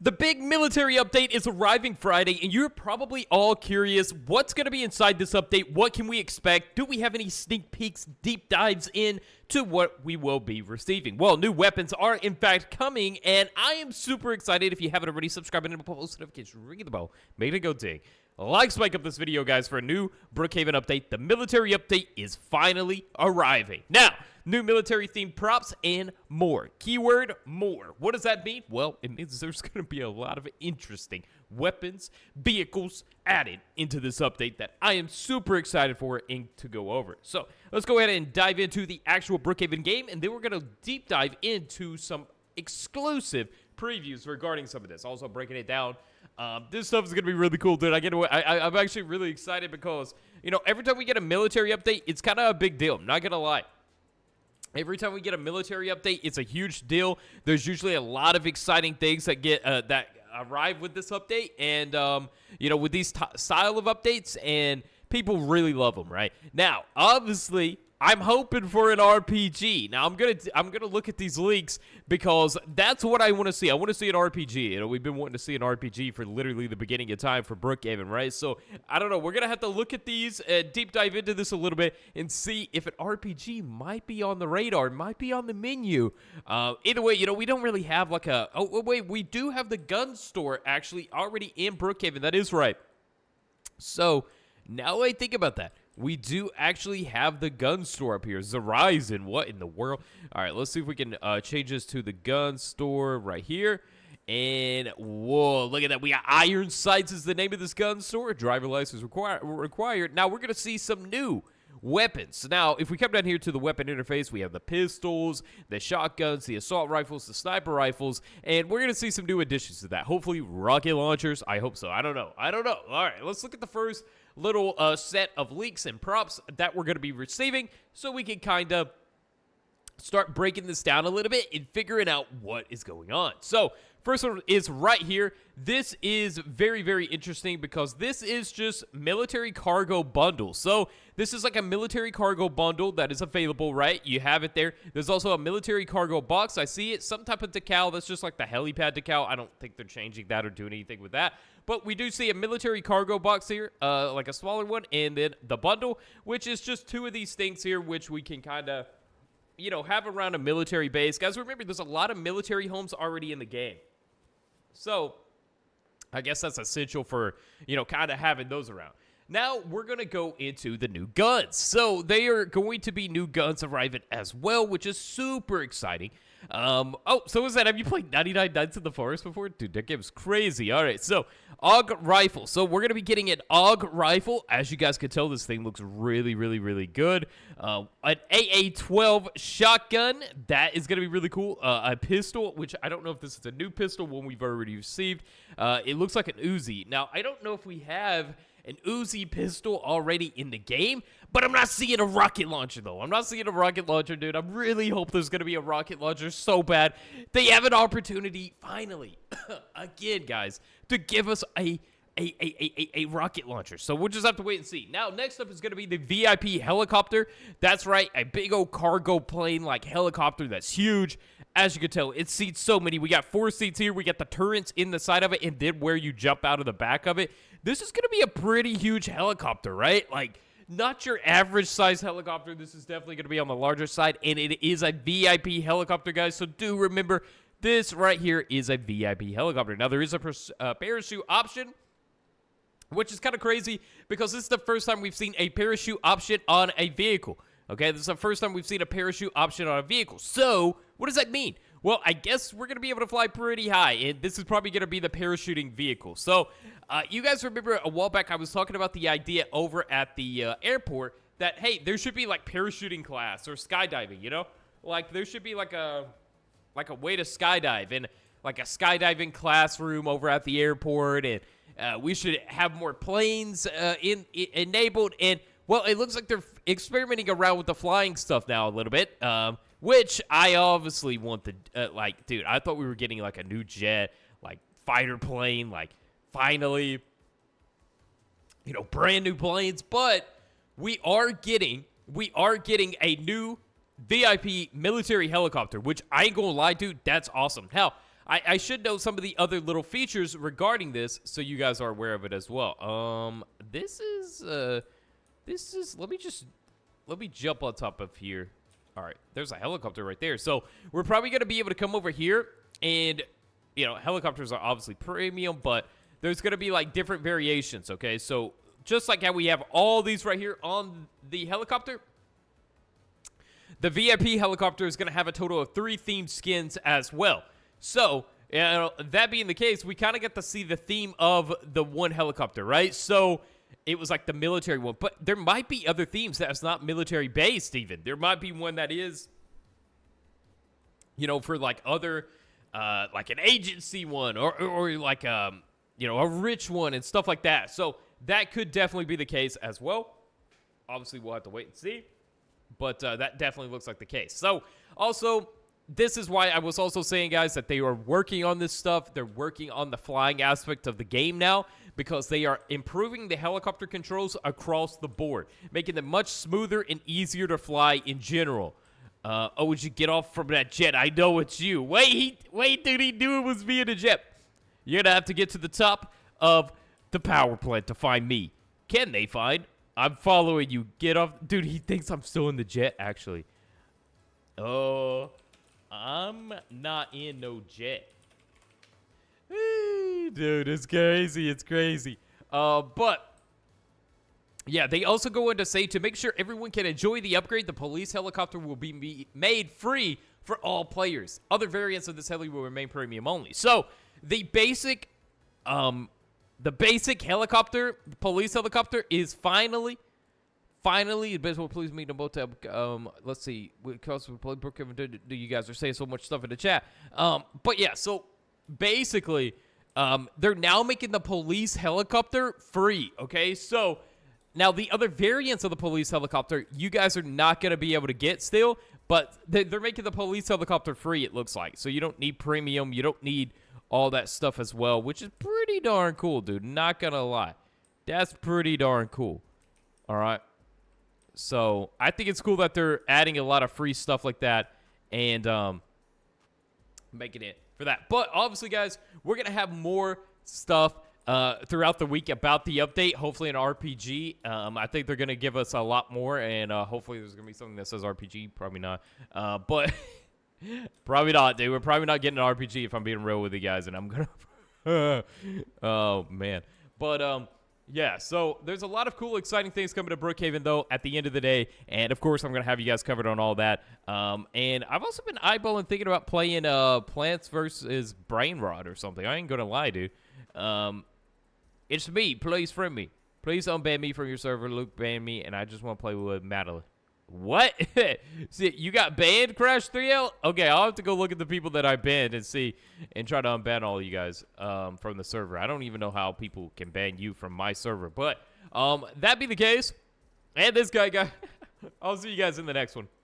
The big military update is arriving Friday, and you're probably all curious what's going to be inside this update. What can we expect? Do we have any sneak peeks, deep dives in to what we will be receiving? Well, new weapons are in fact coming, and I am super excited. If you haven't already, subscribe and post notifications, ring the bell, make it go ding. Like, spike up this video, guys, for a new Brookhaven update. The military update is finally arriving. Now, new military-themed props and more. Keyword, more. What does that mean? Well, it means there's going to be a lot of interesting weapons, vehicles added into this update that I am super excited for and to go over. So, let's go ahead and dive into the actual Brookhaven game, and then we're going to deep dive into some exclusive previews regarding some of this. Also breaking it down. This stuff is going to be really cool, dude. I'm actually really excited because, you know, every time we get a military update, it's kind of a big deal. I'm not going to lie. Every time we get a military update, it's a huge deal. There's usually a lot of exciting things that get that arrive with this update, and you know, with these style of updates, and people really love them, right? Now, obviously, I'm hoping for an RPG. Now, I'm gonna look at these leaks because that's what I want to see. I want to see an RPG. You know, we've been wanting to see an RPG for literally the beginning of time for Brookhaven, right? So, I don't know. We're gonna have to look at these, deep dive into this a little bit, and see if an RPG might be on the radar, might be on the menu. Either way, you know, we don't really have like a. Oh wait, we do have the gun store actually already in Brookhaven. That is right. So now I think about that, we do actually have the gun store up here. Verizon, what in the world? All right, let's see if we can change this to the gun store right here. And, whoa, look at that. We got iron sights is the name of this gun store. Driver license required. Now, we're going to see some new weapons. Now, if we come down here to the weapon interface, we have the pistols, the shotguns, the assault rifles, the sniper rifles, and we're going to see some new additions to that. Hopefully, rocket launchers. I hope so. I don't know. All right, let's look at the first little set of leaks and props that we're going to be receiving so we can kind of start breaking this down a little bit and figuring out what is going on. So, first one is right here. This is very, very interesting because this is just military cargo bundle. So, this is like a military cargo bundle that is available, right? You have it there. There's also a military cargo box. I see it. Some type of decal. That's just like the helipad decal. I don't think they're changing that or doing anything with that. But we do see a military cargo box here, like a smaller one, and then the bundle, which is just two of these things here, which we can kind of, you know, have around a military base. Guys, remember, there's a lot of military homes already in the game. So, I guess that's essential for, you know, kind of having those around. Now, we're going to go into the new guns. So, they are going to be new guns arriving as well, which is super exciting. Oh, so was that, have you played 99 Nights in the Forest before? Dude, that game's crazy. All right, so AUG rifle. So we're going to be getting an AUG rifle. As you guys can tell, this thing looks really, really, really good. An AA-12 shotgun. That is going to be really cool. A pistol, which I don't know if this is a new pistol, one we've already received. It looks like an Uzi. Now, I don't know if we have an Uzi pistol already in the game, but I'm not seeing a rocket launcher, though. I'm not seeing a rocket launcher, dude. I really hope there's going to be a rocket launcher so bad. They have an opportunity, finally, again, guys, to give us a rocket launcher. So we'll just have to wait and see. Now, next up is going to be the VIP helicopter. That's right, a big old cargo plane-like helicopter that's huge. As you can tell, it seats so many. We got 4 seats here. We got the turrets in the side of it, and then where you jump out of the back of it. This is going to be a pretty huge helicopter, right? Like, not your average size helicopter. This is definitely going to be on the larger side, and it is a VIP helicopter, guys. So do remember, this right here is a VIP helicopter. Now, there is a parachute option, which is kind of crazy because this is the first time we've seen a parachute option on a vehicle. Okay, this is the first time we've seen a parachute option on a vehicle. So, what does that mean? Well, I guess we're going to be able to fly pretty high, and this is probably going to be the parachuting vehicle. So, you guys remember a while back I was talking about the idea over at the airport that, hey, there should be like parachuting class or skydiving, you know? Like, there should be like a way to skydive and like a skydiving classroom over at the airport, and we should have more planes enabled, and well, it looks like they're experimenting around with the flying stuff now a little bit, which I obviously want the, like, dude, I thought we were getting, like, a new jet, like, fighter plane, like, finally, you know, brand new planes, but we are getting a new VIP military helicopter, which I ain't gonna lie, dude, that's awesome. Now, I should know some of the other little features regarding this, so you guys are aware of it as well. This is let me jump on top of here. All right, there's a helicopter right there. So we're probably gonna be able to come over here, and helicopters are obviously premium, but there's gonna be like different variations. Okay, so just like how we have all these right here on the helicopter, the VIP helicopter is gonna have a total of 3 themed skins as well. So that being the case, we kind of get to see the theme of the one helicopter, right? So it was like the military one, but there might be other themes that's not military based even. There might be one that is, for like other, like an agency one or like, a rich one and stuff like that. So that could definitely be the case as well. Obviously, we'll have to wait and see, but that definitely looks like the case. So also, this is why I was also saying, guys, that they are working on this stuff. They're working on the flying aspect of the game now because they are improving the helicopter controls across the board, making them much smoother and easier to fly in general. Would you get off from that jet? I know it's you. Wait, dude, he knew it was me in a jet. You're going to have to get to the top of the power plant to find me. Can they find? I'm following you. Get off. Dude, he thinks I'm still in the jet, actually. Oh, I'm not in no jet. Dude, it's crazy. It's crazy. But yeah, they also go on to say to make sure everyone can enjoy the upgrade, the police helicopter will be made free for all players. Other variants of this heli will remain premium only. So the basic helicopter, the police helicopter, is finally, best will please meet them both. Let's see, because we play Brookhaven, you guys are saying so much stuff in the chat. But yeah, so basically, they're now making the police helicopter free. Okay, so now the other variants of the police helicopter, you guys are not gonna be able to get still, but they're making the police helicopter free. It looks like, so you don't need premium, you don't need all that stuff as well, which is pretty darn cool, dude. Not gonna lie, that's pretty darn cool. All right. So I think it's cool that they're adding a lot of free stuff like that and making it for that. But obviously, guys, we're going to have more stuff throughout the week about the update, hopefully an RPG. I think they're going to give us a lot more, and hopefully there's going to be something that says RPG. Probably not. But probably not, dude. We're probably not getting an RPG if I'm being real with you guys, and I'm going to... Oh, man. But... yeah, so there's a lot of cool, exciting things coming to Brookhaven, though, at the end of the day. And, of course, I'm going to have you guys covered on all that. And I've also been eyeballing thinking about playing Plants vs. Brain Rot or something. I ain't going to lie, dude. It's me. Please friend me. Please unban me from your server. Luke banned me, and I just want to play with Madeline. What? See, you got banned, Crash 3L? Okay, I'll have to go look at the people that I banned and see and try to unban all you guys from the server. I don't even know how people can ban you from my server. But that be the case. And this guy, I'll see you guys in the next one.